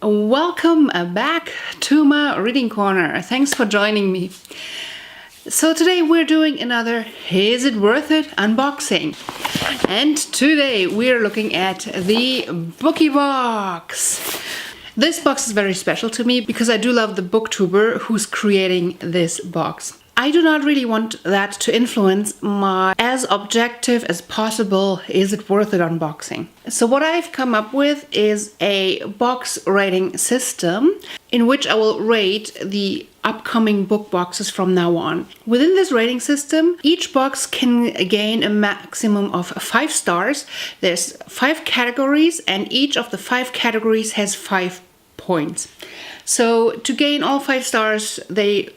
Welcome back to my reading corner. Thanks for joining me. So today we're doing another Is It Worth It unboxing. And today we're looking at the BOOKIEBOX. This box is very special to me because I do love the booktuber who's creating this box. I do not really want that to influence my as objective as possible Is It Worth It unboxing. So what I've come up with is a box rating system in which I will rate the upcoming book boxes from now on. Within this rating system, each box can gain a maximum of 5 stars. There's 5 categories and each of the 5 categories has 5 points. So to gain all 5 stars, the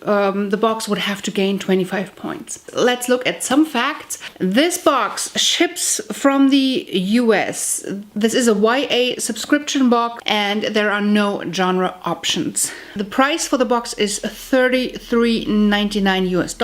box would have to gain 25 points. Let's look at some facts. This box ships from the US. This is a YA subscription box and there are no genre options. The price for the box is $33.99 US.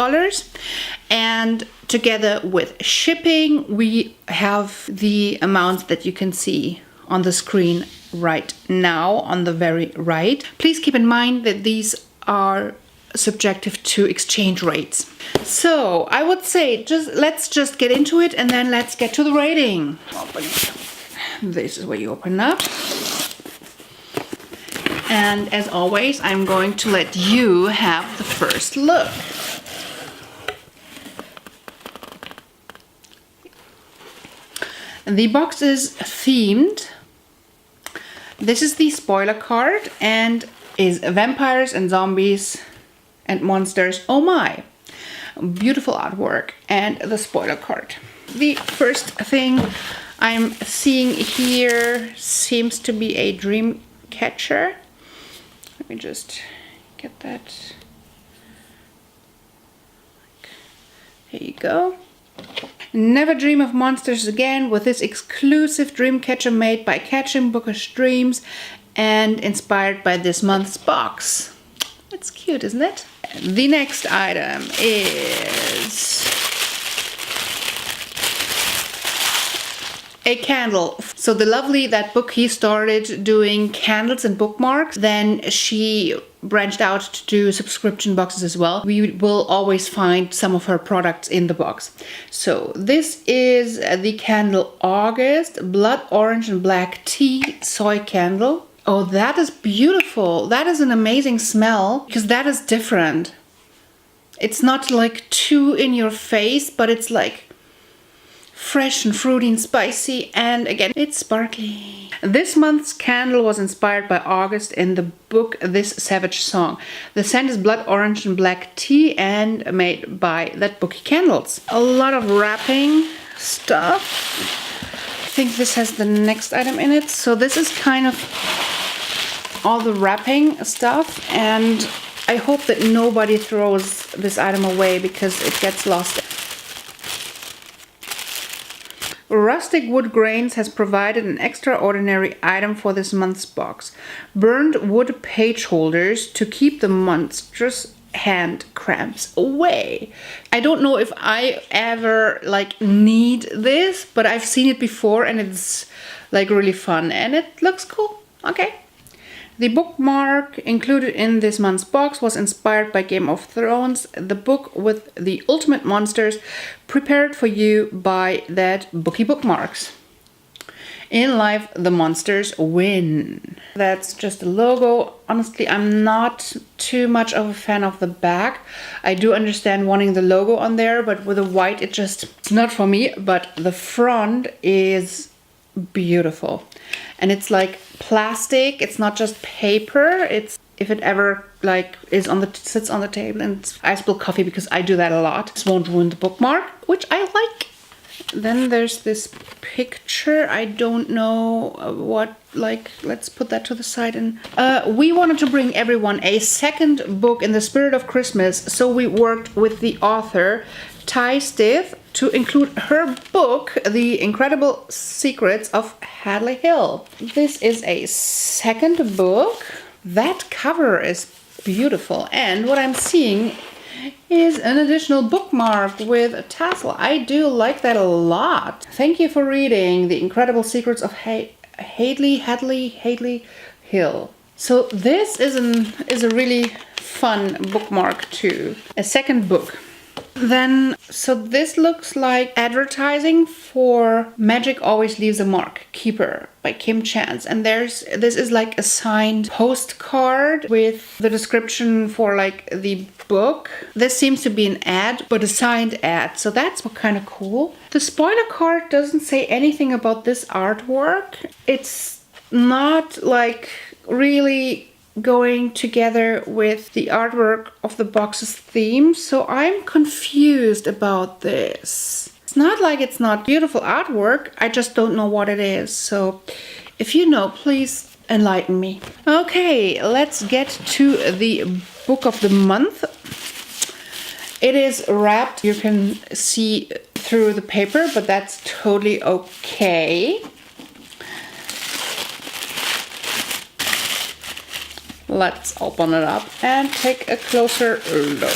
And together with shipping, we have the amount that you can see on the screen right now on the very right. Please keep in mind that these are subjective to exchange rates. So I would say let's just get into it and then let's get to the rating. This is where you open up. And as always, I'm going to let you have the first look. The box is themed. This is the spoiler card and is vampires and zombies and monsters. Oh my! Beautiful artwork and the spoiler card. The first thing I'm seeing here seems to be a dream catcher. Let me just get that. Here you go. Never dream of monsters again with this exclusive dream catcher made by Catching Bookish Dreams and inspired by this month's box. It's cute, isn't it? The next item is a candle. So the lovely that Bookie started doing candles and bookmarks, then she branched out to do subscription boxes as well. We will always find some of her products in the box. So this is the candle August Blood Orange and Black Tea Soy Candle. Oh, that is beautiful. That is an amazing smell because that is different. It's not like too in your face, but it's like fresh and fruity and spicy, and again, it's sparkly. This month's candle was inspired by August in the book This Savage Song. The scent is blood orange and black tea and made by That Bookie Candles. A lot of wrapping stuff. I think this has the next item in it. So this is kind of all the wrapping stuff, and I hope that nobody throws this item away because it gets lost. Rustic Wood Grains has provided an extraordinary item for this month's box. Burned wood page holders to keep the monstrous hand cramps away. I don't know if I ever need this, but I've seen it before and it's really fun and it looks cool. Okay. The bookmark included in this month's box was inspired by Game of Thrones, the book with the ultimate monsters, prepared for you by That Bookie Bookmarks. In life, the monsters win. That's just a logo. Honestly, I'm not too much of a fan of the back. I do understand wanting the logo on there, but with the white, it's not for me. But the front is beautiful. And it's like plastic. It's not just paper. It's if it ever is sits on the table, and I spill coffee because I do that a lot. This won't ruin the bookmark, which I like. Then there's this picture. I don't know what, let's put that to the side. And we wanted to bring everyone a second book in the spirit of Christmas, so we worked with the author Ty Stith to include her book, The Incredible Secrets of Hadley Hill. This is a second book. That cover is beautiful, and what I'm seeing is an additional bookmark with a tassel. I do like that a lot. Thank you for reading The Incredible Secrets of Hadley Hill. So this is a really fun bookmark too. A second book. Then, so this looks like advertising for Magic Always Leaves a Mark, Keeper by Kim Chance. And this is like a signed postcard with the description for like the book. This seems to be an ad, but a signed ad. So that's kind of cool. The spoiler card doesn't say anything about this artwork. It's not like really going together with the artwork of the box's theme, so I'm confused about this. It's not like it's not beautiful artwork, I just don't know what it is. So if you know, please enlighten me. Okay, let's get to the book of the month. It is wrapped, you can see through the paper, but that's totally okay. Let's open it up and take a closer look.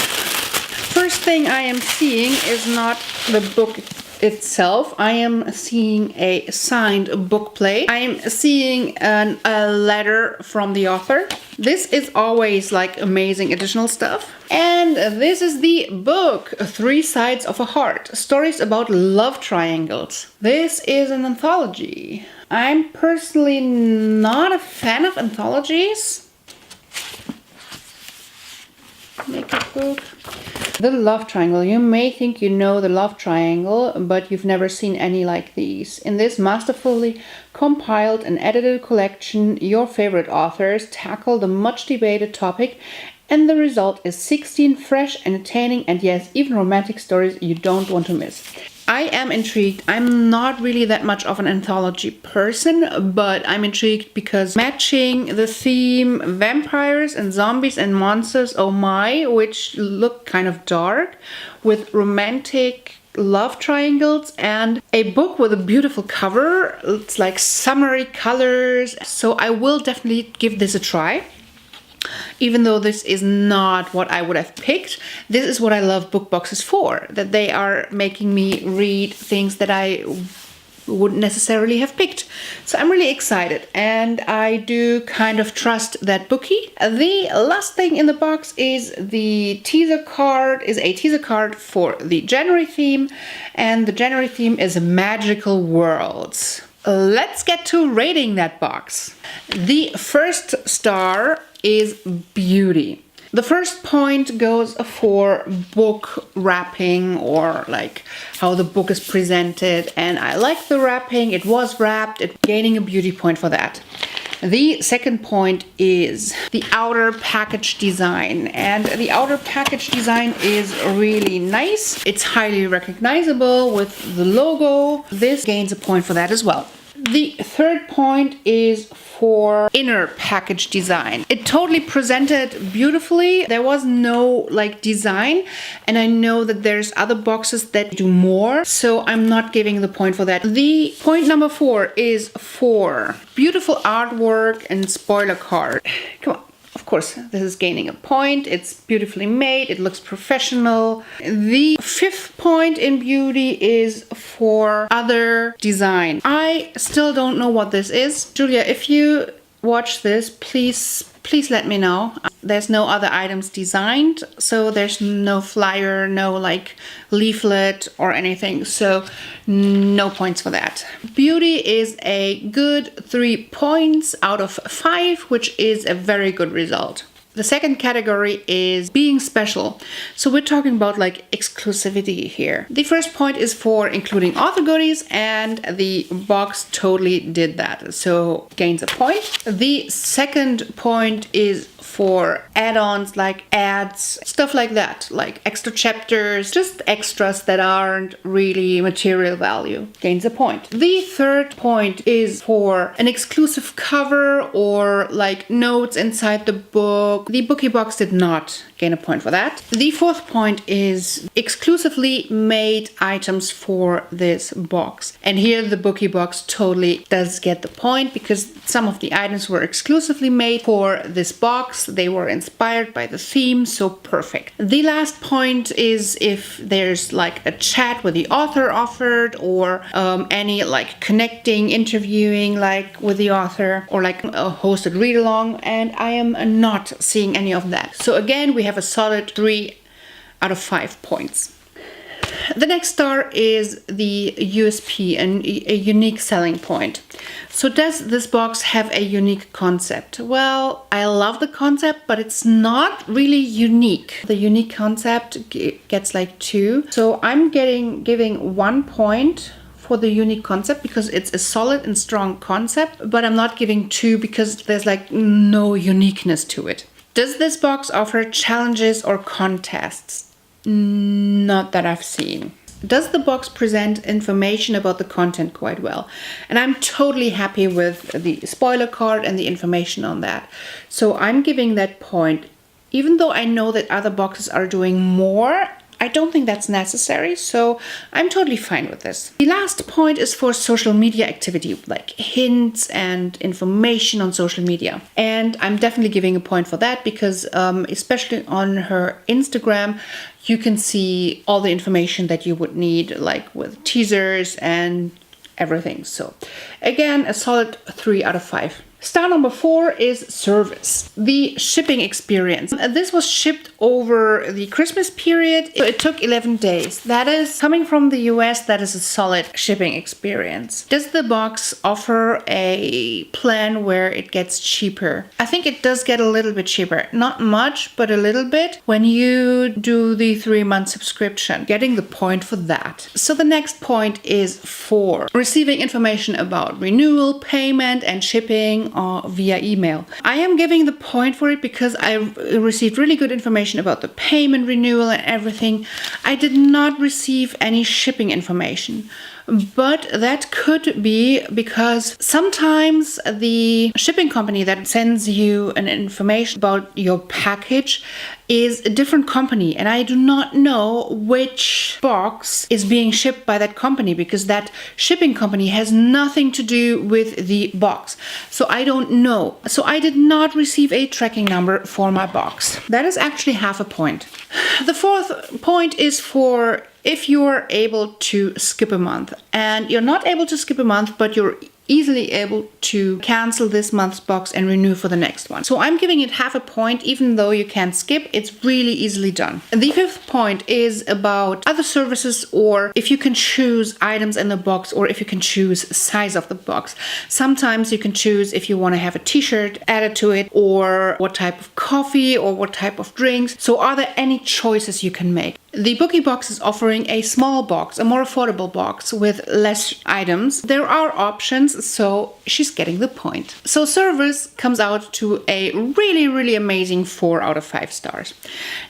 First thing I am seeing is not the book itself. I am seeing a signed book plate. I am seeing a letter from the author. This is always like amazing additional stuff. And this is the book, 3 Sides of a Heart, stories about love triangles. This is an anthology. I'm personally not a fan of anthologies. Makeup book. The love triangle. You may think you know the love triangle, but you've never seen any like these. In this masterfully compiled and edited collection, your favorite authors tackle the much debated topic, and the result is 16 fresh, entertaining, and yes, even romantic stories you don't want to miss. I am intrigued. I'm not really that much of an anthology person, but I'm intrigued because matching the theme vampires and zombies and monsters, oh my, which look kind of dark, with romantic love triangles and a book with a beautiful cover. It's like summery colors. So I will definitely give this a try. Even though this is not what I would have picked, this is what I love book boxes for, that they are making me read things that I wouldn't necessarily have picked. So I'm really excited, and I do kind of trust that bookie. The last thing in the box is the teaser card, is a teaser card for the January theme, and the January theme is magical worlds. Let's get to rating that box. The first star is beauty. The first point goes for book wrapping, or like how the book is presented, and I like the wrapping. It was wrapped, gaining a beauty point for that. The second point is the outer package design, and the outer package design is really nice. It's highly recognizable with the logo. This gains a point for that as well. The third point is for inner package design. It totally presented beautifully. There was no like design, and I know that there's other boxes that do more, so I'm not giving the point for that. The point number 4 is for beautiful artwork and spoiler card. Come on. Of course, this is gaining a point. It's beautifully made. It looks professional. The 5th point in beauty is for other design. I still don't know what this is. Julia, if you watch this, please let me know. There's no other items designed, so there's no flyer, no like leaflet or anything, so no points for that. Beauty is a good 3 points out of 5, which is a very good result. The second category is being special. So we're talking about like exclusivity here. The first point is for including author goodies, and the box totally did that, so gains a point. The second point is for add-ons like ads, stuff like that, like extra chapters, just extras that aren't really material value, gains a point. The third point is for an exclusive cover or like notes inside the book, the BOOKIEBOX did not gain a point for that. The fourth point is exclusively made items for this box. And here the BOOKIEBOX totally does get the point because some of the items were exclusively made for this box. They were inspired by the theme, so perfect. The last point is if there's like a chat with the author offered, or any like connecting, interviewing like with the author, or like a hosted read along, and I am not seeing any of that. So again, we have a solid 3 out of 5 points. The next star is the USP, and a unique selling point. So does this box have a unique concept? Well, I love the concept, but it's not really unique. The unique concept gets like 2. So I'm giving 1 point for the unique concept because it's a solid and strong concept, but I'm not giving 2 because there's like no uniqueness to it. Does this box offer challenges or contests? Not that I've seen. Does the box present information about the content quite well? And I'm totally happy with the spoiler card and the information on that. So I'm giving that point, even though I know that other boxes are doing more. I don't think that's necessary, so I'm totally fine with this. The last point is for social media activity, like hints and information on social media. And I'm definitely giving a point for that because especially on her Instagram, you can see all the information that you would need, like with teasers and everything. So again, a solid 3 out of 5. Star number 4 is service. The shipping experience. This was shipped over the Christmas period. It took 11 days. That is, coming from the US, that is a solid shipping experience. Does the box offer a plan where it gets cheaper? I think it does get a little bit cheaper. Not much, but a little bit when you do the 3-month subscription. Getting the point for that. So the next point is 4. Receiving information about renewal, payment, and shipping via email. I am giving the point for it because I received really good information about the payment renewal and everything. I did not receive any shipping information. But that could be because sometimes the shipping company that sends you an information about your package is a different company, and I do not know which box is being shipped by that company because that shipping company has nothing to do with the box. So I don't know. So I did not receive a tracking number for my box. That is actually half a point. The fourth point is for if you're able to skip a month, and you're not able to skip a month, but you're easily able to cancel this month's box and renew for the next one. So I'm giving it half a point, even though you can't skip. It's really easily done. The fifth point is about other services, or if you can choose items in the box, or if you can choose size of the box. Sometimes you can choose if you want to have a t-shirt added to it, or what type of coffee, or what type of drinks. So are there any choices you can make? The BOOKIEBOX is offering a small box, a more affordable box with less items. There are options, so she's getting the point. So service comes out to a really, really amazing 4 out of 5 stars.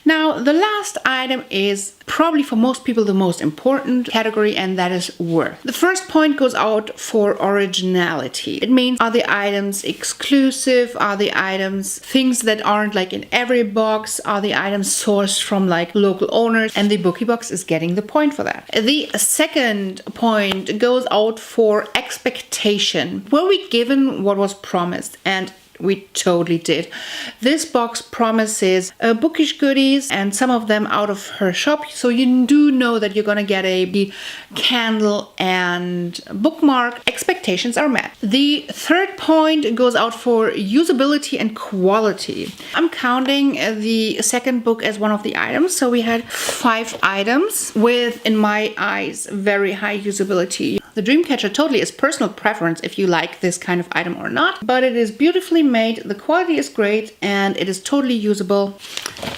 Now, the last item is probably for most people the most important category, and that is worth. The first point goes out for originality. It means, are the items exclusive? Are the items things that aren't like in every box? Are the items sourced from like local owners? And the BOOKIEBOX is getting the point for that. The second point goes out for expectation. Were we given what was promised? And we totally did. This box promises bookish goodies, and some of them out of her shop. So you do know that you're gonna get a candle and bookmark. Expectations are met. The third point goes out for usability and quality. I'm counting the second book as one of the items. So we had 5 items with, in my eyes, very high usability. The Dreamcatcher totally is personal preference if you like this kind of item or not, but it is beautifully made, the quality is great, and it is totally usable.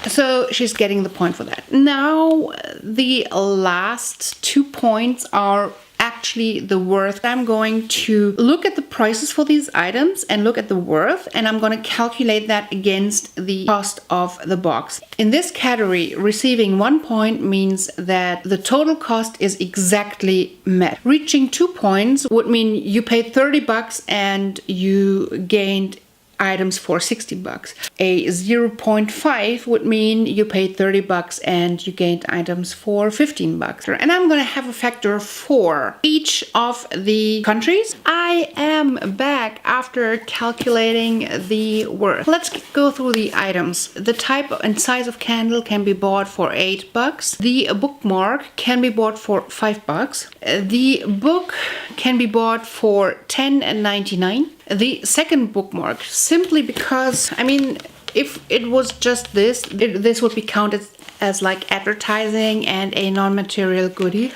So she's getting the point for that. Now, the last 2 points are actually the worth. I'm going to look at the prices for these items and look at the worth, and I'm going to calculate that against the cost of the box. In this category, receiving 1 point means that the total cost is exactly met. Reaching 2 points would mean you paid $30 and you gained items for 60 bucks. A 0.5 would mean you paid 30 bucks and you gained items for 15 bucks. And I'm gonna have a factor for each of the countries. I am back after calculating the worth. Let's go through the items. The type and size of candle can be bought for 8 bucks. The bookmark can be bought for 5 bucks. The book can be bought for $10.99. The second bookmark, simply because, I mean, if it was just this, this would be counted as like advertising and a non-material goodie.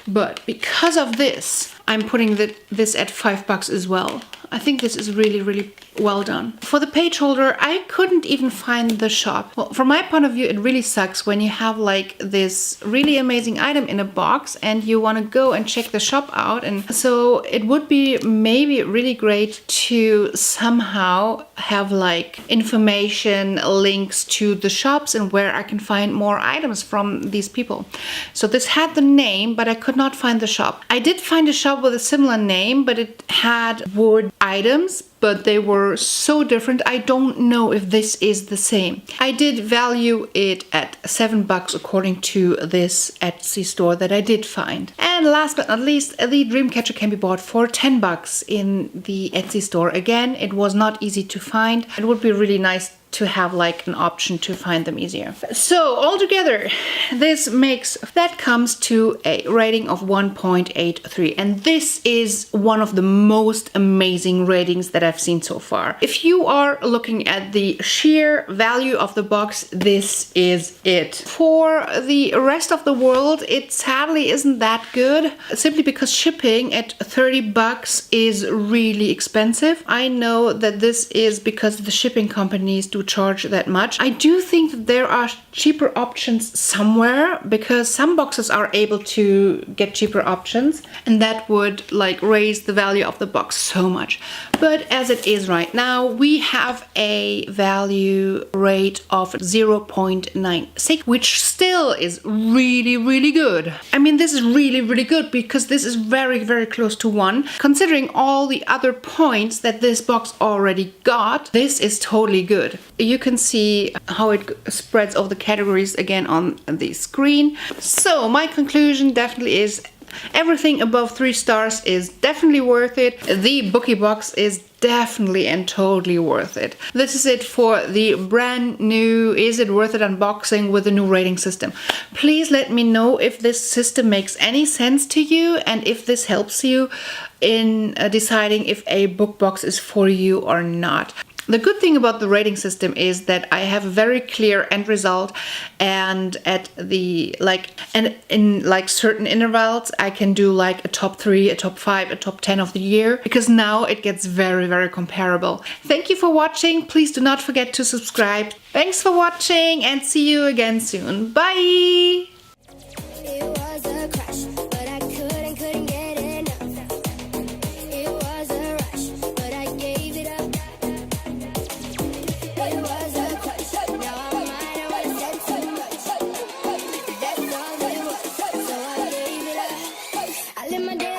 But because of this, I'm putting this at 5 bucks as well. I think this is really, really well done. For the page holder, I couldn't even find the shop. Well, from my point of view, it really sucks when you have like this really amazing item in a box and you want to go and check the shop out. And so it would be maybe really great to somehow have like information, links to the shops and where I can find more items from these people. So this had the name, but I could not find the shop. I did find a shop with a similar name, but it had wood items, but they were so different. I don't know if this is the same. I did value it at 7 bucks according to this Etsy store that I did find. And last but not least, the Dreamcatcher can be bought for 10 bucks in the Etsy store. Again, it was not easy to find. It would be really nice to have like an option to find them easier. So altogether, that comes to a rating of 1.83, and this is one of the most amazing ratings that I've seen so far. If you are looking at the sheer value of the box, this is it. For the rest of the world, it sadly isn't that good, simply because shipping at 30 bucks is really expensive. I know that this is because the shipping companies do charge that much. I do think that there are cheaper options somewhere, because some boxes are able to get cheaper options, and that would like raise the value of the box so much. But as it is right now, we have a value rate of 0.96, which still is really, really good. I mean, this is really, really good because this is very, very close to 1. Considering all the other points that this box already got, this is totally good. You can see how it spreads over the categories again on the screen. So my conclusion definitely is everything above 3 stars is definitely worth it. The BOOKIEBOX is definitely and totally worth it. This is it for the brand new Is It Worth It unboxing with the new rating system. Please let me know if this system makes any sense to you and if this helps you in deciding if a book box is for you or not. The good thing about the rating system is that I have a very clear end result, and at the in certain intervals I can do like a top 3, a top 5, a top 10 of the year, because now it gets very, very comparable. Thank you for watching. Please do not forget to subscribe. Thanks for watching and see you again soon. Bye! Live my day